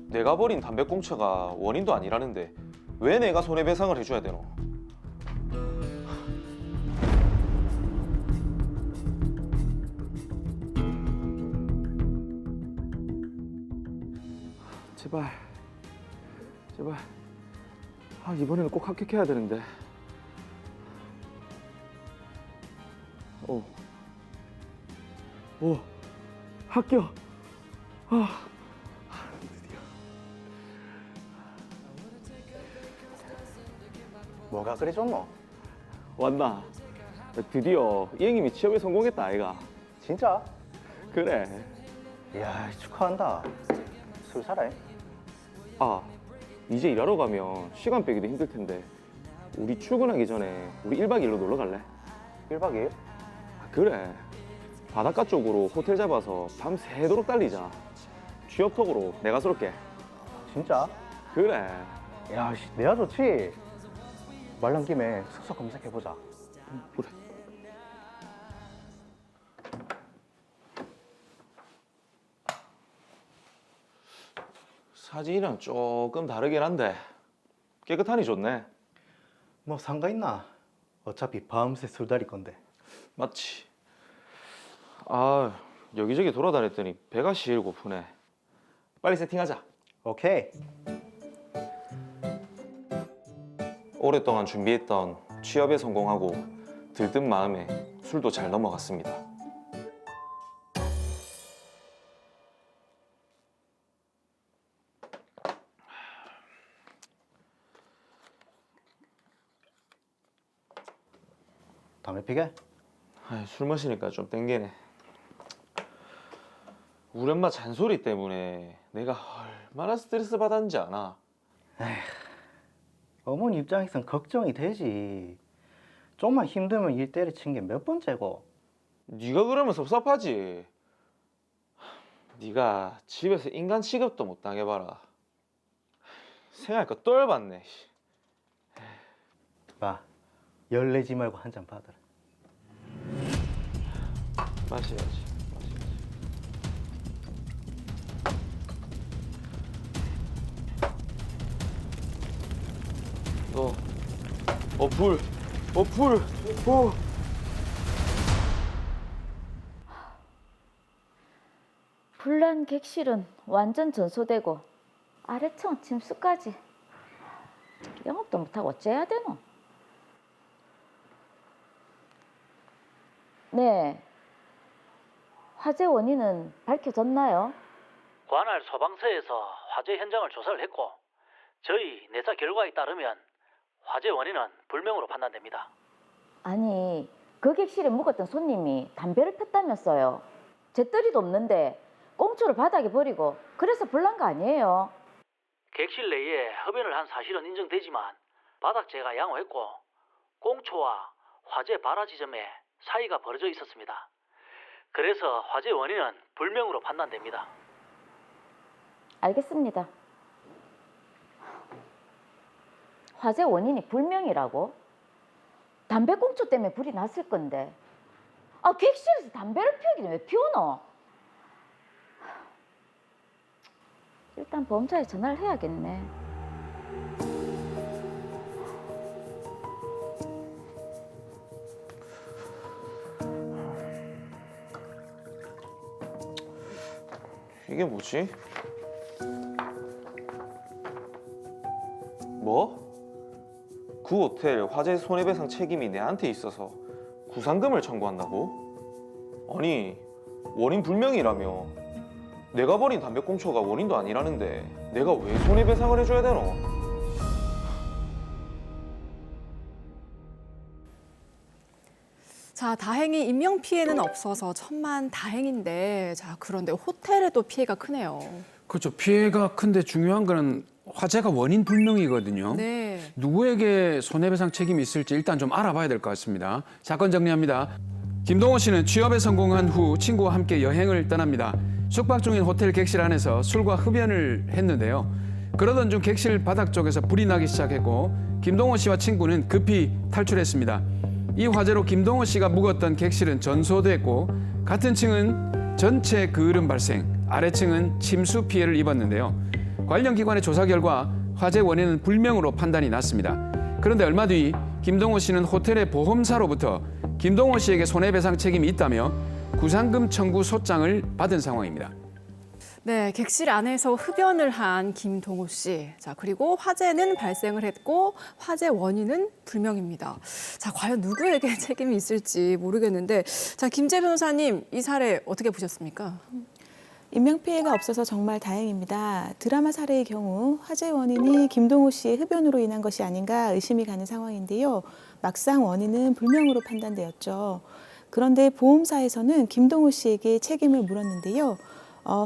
내가 버린 담배꽁초가 원인도 아니라는데 왜 내가 손해배상을 해줘야 되노? 제발, 제발. 아, 이번에는 꼭 합격해야 되는데. 오, 합격. 드디어. 뭐가 그리 좋노? 왔나? 드디어 이 형님이 취업에 성공했다, 아이가. 진짜? 그래. 이야, 축하한다. 술 사래? 아, 이제 일하러 가면 시간 빼기도 힘들 텐데 우리 출근하기 전에 우리 1박 2일로 놀러 갈래? 1박 2일? 그래. 바닷가 쪽으로 호텔 잡아서 밤 새도록 달리자. 취업톡으로 내가 쏠게. 진짜? 그래. 야, 내가 좋지. 말 나온 김에 숙소 검색해보자. 그래. 사진이랑 조금 다르긴 한데 깨끗하니 좋네. 뭐 상관 있나? 어차피 밤새 술다릴 건데. 맞지? 아, 여기저기 돌아다녔더니 배가 시일 고프네. 빨리 세팅하자. 오케이. 오랫동안 준비했던 취업에 성공하고 들뜬 마음에 술도 잘 넘어갔습니다. 담배 피게? 아이, 술 마시니까 좀 땡기네. 우리 엄마 잔소리 때문에 내가 얼마나 스트레스 받았는지 아나? 어머니 입장에선 걱정이 되지. 좀만 힘들면 일 때려친 게 몇 번째고. 네가 그러면 섭섭하지. 네가 집에서 인간 취급도 못 당해봐라. 생각하니까 똘받네. 봐, 열내지 말고 한 잔 받아라. 마셔야지. 불. 불난 객실은 완전 전소되고 아래층 침수까지 영업도 못하고 어째야 되노? 네, 화재 원인은 밝혀졌나요? 관할 소방서에서 화재 현장을 조사를 했고 저희 내사 결과에 따르면 화재 원인은 불명으로 판단됩니다. 아니, 그 객실에 묵었던 손님이 담배를 폈다면서요. 재떨이도 없는데 꽁초를 바닥에 버리고 그래서 불난 거 아니에요? 객실 내에 흡연을 한 사실은 인정되지만 바닥재가 양호했고 꽁초와 화재 발화 지점에 사이가 벌어져 있었습니다. 그래서 화재 원인은 불명으로 판단됩니다. 알겠습니다. 화재 원인이 불명이라고? 담배꽁초 때문에 불이 났을 건데. 아, 객실에서 담배를 피우기는 왜 피우노? 일단 보험사에 전화를 해야겠네. 이게 뭐지? 뭐? 그 호텔 화재 손해배상 책임이 내한테 있어서 구상금을 청구한다고? 아니, 원인 불명이라며. 내가 버린 담배꽁초가 원인도 아니라는데 내가 왜 손해배상을 해줘야 되노? 자, 다행히 인명 피해는 없어서 천만 다행인데, 자, 그런데 호텔에도 피해가 크네요. 그렇죠. 피해가 큰데 중요한 거는 화재가 원인 불명이거든요. 네. 누구에게 손해배상 책임이 있을지 일단 좀 알아봐야 될 것 같습니다. 사건 정리합니다. 김동호 씨는 취업에 성공한 후 친구와 함께 여행을 떠납니다. 숙박 중인 호텔 객실 안에서 술과 흡연을 했는데요. 그러던 중 객실 바닥 쪽에서 불이 나기 시작했고 김동호 씨와 친구는 급히 탈출했습니다. 이 화재로 김동호 씨가 묵었던 객실은 전소됐고 같은 층은 전체 그을음 발생, 아래층은 침수 피해를 입었는데요. 관련 기관의 조사 결과 화재 원인은 불명으로 판단이 났습니다. 그런데 얼마 뒤 김동호 씨는 호텔의 보험사로부터 김동호 씨에게 손해배상 책임이 있다며 구상금 청구 소장을 받은 상황입니다. 네, 객실 안에서 흡연을 한 김동호 씨. 자, 그리고 화재는 발생을 했고 화재 원인은 불명입니다. 자, 과연 누구에게 책임이 있을지 모르겠는데, 자, 김재 변호사님, 이 사례 어떻게 보셨습니까? 인명피해가 없어서 정말 다행입니다. 드라마 사례의 경우 화재 원인이 김동호 씨의 흡연으로 인한 것이 아닌가 의심이 가는 상황인데요. 막상 원인은 불명으로 판단되었죠. 그런데 보험사에서는 김동호 씨에게 책임을 물었는데요.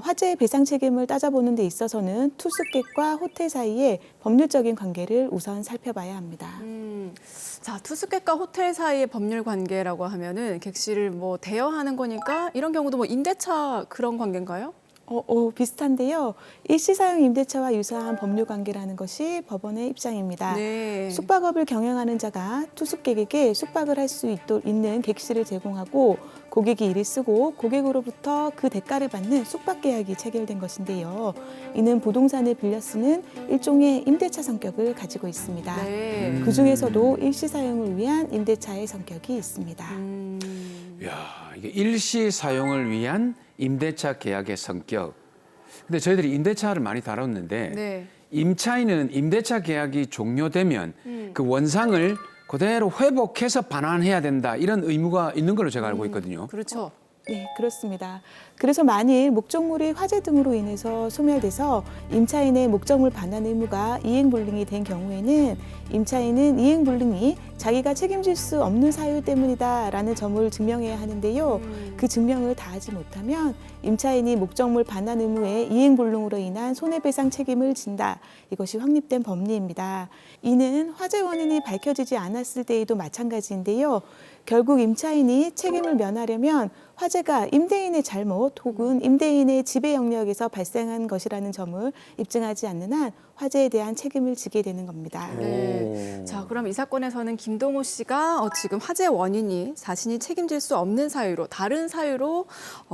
화재 배상 책임을 따져보는 데 있어서는 투숙객과 호텔 사이의 법률적인 관계를 우선 살펴봐야 합니다. 자, 투숙객과 호텔 사이의 법률 관계라고 하면은 객실을 뭐 대여하는 거니까 이런 경우도 뭐 임대차 그런 관계인가요? 비슷한데요. 일시사용 임대차와 유사한 법률 관계라는 것이 법원의 입장입니다. 네. 숙박업을 경영하는 자가 투숙객에게 숙박을 할 수 있는 객실을 제공하고 고객이 이를 쓰고 고객으로부터 그 대가를 받는 숙박계약이 체결된 것인데요. 이는 부동산을 빌려 쓰는 일종의 임대차 성격을 가지고 있습니다. 네. 그중에서도 일시사용을 위한 임대차의 성격이 있습니다. 이야, 이게 일시 사용을 위한 임대차 계약의 성격. 근데 저희들이 임대차를 많이 다뤘는데 네. 임차인은 임대차 계약이 종료되면 그 원상을 그대로 회복해서 반환해야 된다 이런 의무가 있는 걸로 제가 알고 있거든요. 그렇죠. 네, 그렇습니다. 그래서 만일 목적물이 화재 등으로 인해서 소멸돼서 임차인의 목적물 반환 의무가 이행불능이 된 경우에는 임차인은 이행불능이 자기가 책임질 수 없는 사유 때문이다라는 점을 증명해야 하는데요. 그 증명을 다하지 못하면 임차인이 목적물 반환 의무의 이행불능으로 인한 손해배상 책임을 진다. 이것이 확립된 법리입니다. 이는 화재 원인이 밝혀지지 않았을 때에도 마찬가지인데요. 결국 임차인이 책임을 면하려면 화재가 임대인의 잘못 혹은 임대인의 지배 영역에서 발생한 것이라는 점을 입증하지 않는 한 화재에 대한 책임을 지게 되는 겁니다. 네. 자, 그럼 이 사건에서는 김동호 씨가 지금 화재 원인이 자신이 책임질 수 없는 사유로 다른 사유로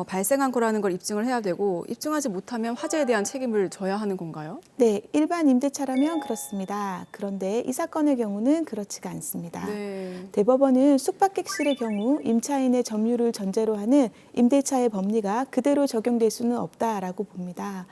발생한 거라는 걸 입증을 해야 되고 입증하지 못하면 화재에 대한 책임을 져야 하는 건가요? 네, 일반 임대차라면 그렇습니다. 그런데 이 사건의 경우는 그렇지가 않습니다. 네. 대법원은 숙박객실의 경우 임차인의 점유를 전제로 하는 임대차의 법리가 그대로 적용될 수는 없다라고 봅니다.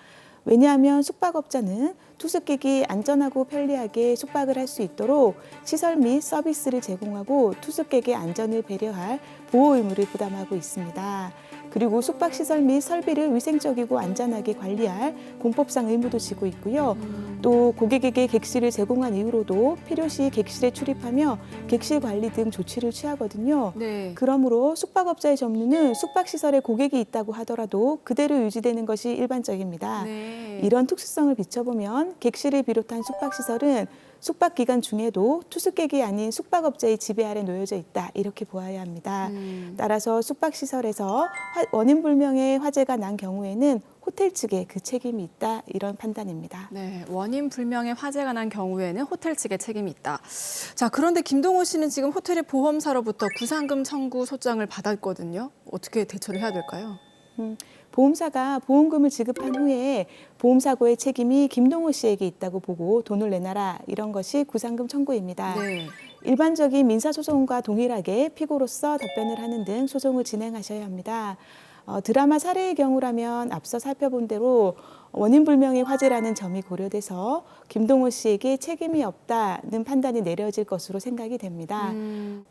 왜냐하면 숙박업자는 투숙객이 안전하고 편리하게 숙박을 할 수 있도록 시설 및 서비스를 제공하고 투숙객의 안전을 배려할 보호 의무를 부담하고 있습니다. 그리고 숙박시설 및 설비를 위생적이고 안전하게 관리할 공법상 의무도 지고 있고요. 또 고객에게 객실을 제공한 이후로도 필요시 객실에 출입하며 객실 관리 등 조치를 취하거든요. 네. 그러므로 숙박업자의 점유는 숙박시설에 고객이 있다고 하더라도 그대로 유지되는 것이 일반적입니다. 네. 이런 특수성을 비춰보면 객실을 비롯한 숙박시설은 숙박 기간 중에도 투숙객이 아닌 숙박업자의 지배 아래 놓여져 있다 이렇게 보아야 합니다. 따라서 숙박시설에서 원인 불명의 화재가 난 경우에는 호텔 측에 그 책임이 있다 이런 판단입니다. 네, 원인 불명의 화재가 난 경우에는 호텔 측의 책임이 있다. 자, 그런데 김동호 씨는 지금 호텔의 보험사로부터 구상금 청구 소장을 받았거든요. 어떻게 대처를 해야 될까요? 보험사가 보험금을 지급한 후에 보험사고의 책임이 김동호 씨에게 있다고 보고 돈을 내놔라 이런 것이 구상금 청구입니다. 네. 일반적인 민사소송과 동일하게 피고로서 답변을 하는 등 소송을 진행하셔야 합니다. 드라마 사례의 경우라면 앞서 살펴본 대로 원인 불명의 화재라는 점이 고려돼서 김동호 씨에게 책임이 없다는 판단이 내려질 것으로 생각이 됩니다.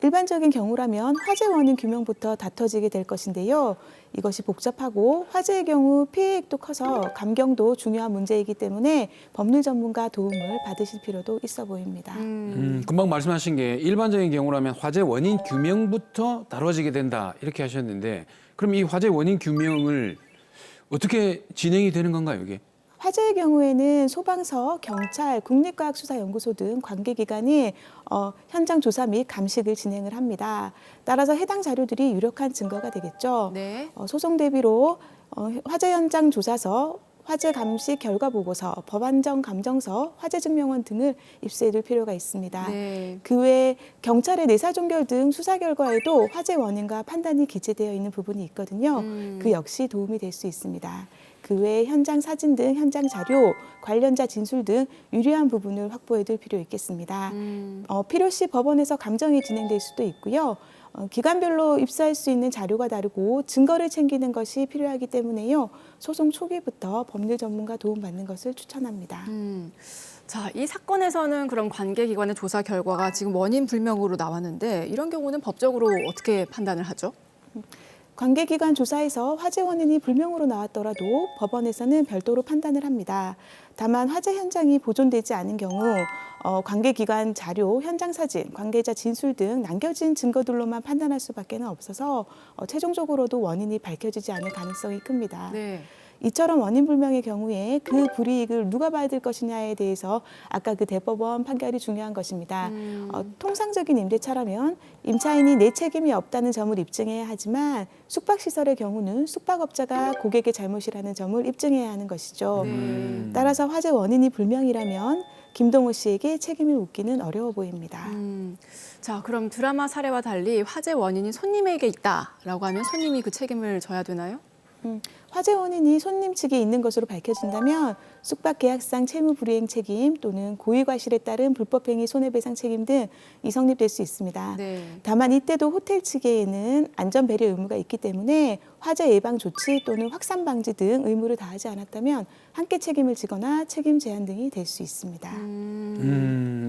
일반적인 경우라면 화재 원인 규명부터 다퉈지게 될 것인데요. 이것이 복잡하고 화재의 경우 피해액도 커서 감경도 중요한 문제이기 때문에 법률 전문가 도움을 받으실 필요도 있어 보입니다. 금방 말씀하신 게 일반적인 경우라면 화재 원인 규명부터 다뤄지게 된다 이렇게 하셨는데 그럼 이 화재 원인 규명을 어떻게 진행이 되는 건가요, 이게? 화재의 경우에는 소방서, 경찰, 국립과학수사연구소 등 관계기관이 현장 조사 및 감식을 진행을 합니다. 따라서 해당 자료들이 유력한 증거가 되겠죠. 네. 소송 대비로 화재 현장 조사서, 화재 감식 결과 보고서, 법안정 감정서, 화재 증명원 등을 입수해둘 필요가 있습니다. 네. 그 외에 경찰의 내사 종결 등 수사 결과에도 화재 원인과 판단이 기재되어 있는 부분이 있거든요. 그 역시 도움이 될 수 있습니다. 그 외 현장 사진 등 현장 자료, 관련자 진술 등 유리한 부분을 확보해둘 필요 있겠습니다. 필요시 법원에서 감정이 진행될 수도 있고요. 기관별로 입수할 수 있는 자료가 다르고 증거를 챙기는 것이 필요하기 때문에요. 소송 초기부터 법률 전문가 도움받는 것을 추천합니다. 자, 이 사건에서는 그럼 관계기관의 조사 결과가 지금 원인 불명으로 나왔는데 이런 경우는 법적으로 어떻게 판단을 하죠? 관계기관 조사에서 화재 원인이 불명으로 나왔더라도 법원에서는 별도로 판단을 합니다. 다만 화재 현장이 보존되지 않은 경우 관계기관 자료, 현장 사진, 관계자 진술 등 남겨진 증거들로만 판단할 수밖에 없어서 최종적으로도 원인이 밝혀지지 않을 가능성이 큽니다. 네. 이처럼 원인 불명의 경우에 그 불이익을 누가 받을 것이냐에 대해서 아까 그 대법원 판결이 중요한 것입니다. 통상적인 임대차라면 임차인이 내 책임이 없다는 점을 입증해야 하지만 숙박시설의 경우는 숙박업자가 고객의 잘못이라는 점을 입증해야 하는 것이죠. 따라서 화재 원인이 불명이라면 김동호 씨에게 책임을 묻기는 어려워 보입니다. 자, 그럼 드라마 사례와 달리 화재 원인이 손님에게 있다라고 하면 손님이 그 책임을 져야 되나요? 화재 원인이 손님 측에 있는 것으로 밝혀진다면 숙박계약상 채무불이행 책임 또는 고의과실에 따른 불법행위 손해배상 책임 등이 성립될 수 있습니다. 네. 다만 이때도 호텔 측에는 안전배려 의무가 있기 때문에 화재 예방 조치 또는 확산 방지 등 의무를 다하지 않았다면 함께 책임을 지거나 책임 제한 등이 될 수 있습니다.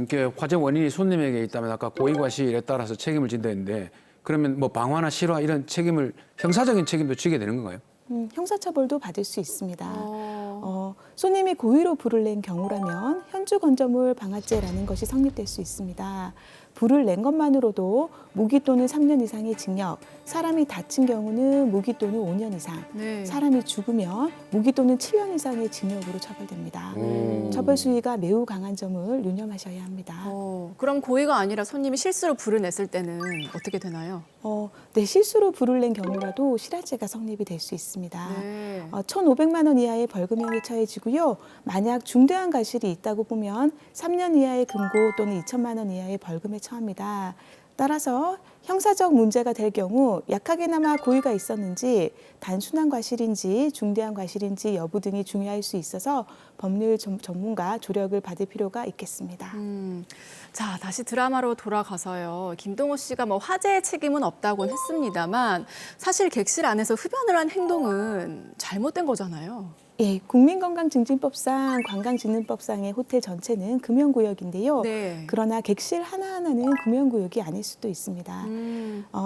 이게 화재 원인이 손님에게 있다면 아까 고의과실에 따라서 책임을 진다 했는데 그러면 뭐 방화나 실화 이런 책임을 형사적인 책임도 지게 되는 건가요? 형사처벌도 받을 수 있습니다. 손님이 고의로 불을 낸 경우라면 현주 건조물 방화죄라는 것이 성립될 수 있습니다. 불을 낸 것만으로도 무기 또는 3년 이상의 징역, 사람이 다친 경우는 무기 또는 5년 이상, 네. 사람이 죽으면 무기 또는 7년 이상의 징역으로 처벌됩니다. 처벌 수위가 매우 강한 점을 유념하셔야 합니다. 그럼 고의가 아니라 손님이 실수로 불을 냈을 때는 어떻게 되나요? 네, 실수로 불을 낸 경우라도 실화죄가 성립이 될 수 있습니다. 네. 1,500만 원 이하의 벌금형이 처해지고요. 만약 중대한 과실이 있다고 보면 3년 이하의 금고 또는 2천만 원 이하의 벌금에 처합니다. 따라서 형사적 문제가 될 경우 약하게나마 고의가 있었는지 단순한 과실인지 중대한 과실인지 여부 등이 중요할 수 있어서 법률 전문가 조력을 받을 필요가 있겠습니다. 자, 다시 드라마로 돌아가서요. 김동호 씨가 뭐 화재의 책임은 없다고는 했습니다만 사실 객실 안에서 흡연을 한 행동은 잘못된 거잖아요. 예, 국민건강증진법상 관광진흥법상의 호텔 전체는 금연구역인데요. 네. 그러나 객실 하나하나는 금연구역이 아닐 수도 있습니다.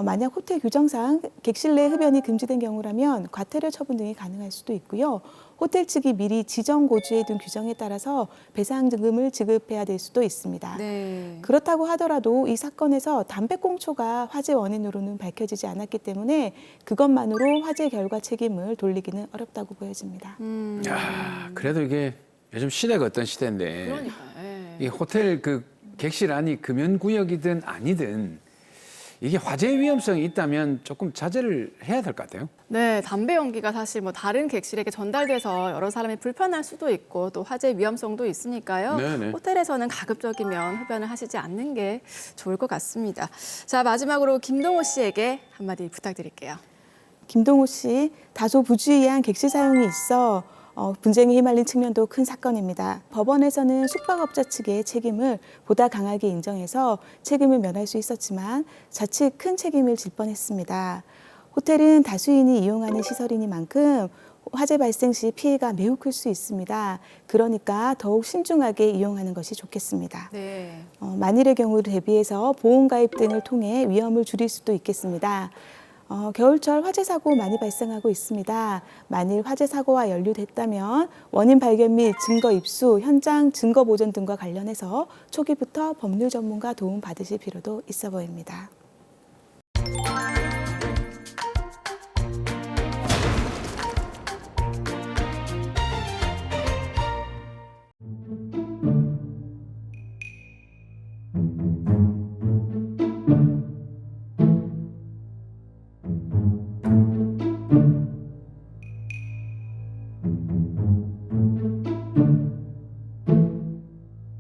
만약 호텔 규정상 객실 내 흡연이 금지된 경우라면 과태료 처분 등이 가능할 수도 있고요. 호텔 측이 미리 지정 고지에 둔 규정에 따라서 배상금을 지급해야 될 수도 있습니다. 네. 그렇다고 하더라도 이 사건에서 담배꽁초가 화재 원인으로는 밝혀지지 않았기 때문에 그것만으로 화재 결과 책임을 돌리기는 어렵다고 보여집니다. 야, 그래도 이게 요즘 시대가 어떤 시대인데 그러니까요. 예. 이 호텔 그 객실 안이 금연구역이든 아니든 이게 화재 위험성이 있다면 조금 자제를 해야 될 것 같아요. 네, 담배 연기가 사실 뭐 다른 객실에게 전달돼서 여러 사람이 불편할 수도 있고 또 화재 위험성도 있으니까요. 네네. 호텔에서는 가급적이면 흡연을 하시지 않는 게 좋을 것 같습니다. 자, 마지막으로 김동호 씨에게 한마디 부탁드릴게요. 김동호 씨, 다소 부주의한 객실 사용이 있어 분쟁에 휘말린 측면도 큰 사건입니다. 법원에서는 숙박업자 측의 책임을 보다 강하게 인정해서 책임을 면할 수 있었지만 자칫 큰 책임을 질 뻔했습니다. 호텔은 다수인이 이용하는 시설이니만큼 화재 발생 시 피해가 매우 클 수 있습니다. 그러니까 더욱 신중하게 이용하는 것이 좋겠습니다. 네. 만일의 경우를 대비해서 보험 가입 등을 통해 위험을 줄일 수도 있겠습니다. 겨울철 화재 사고 많이 발생하고 있습니다. 만일 화재 사고와 연루됐다면 원인 발견 및 증거 입수, 현장 증거 보존 등과 관련해서 초기부터 법률 전문가 도움 받으실 필요도 있어 보입니다.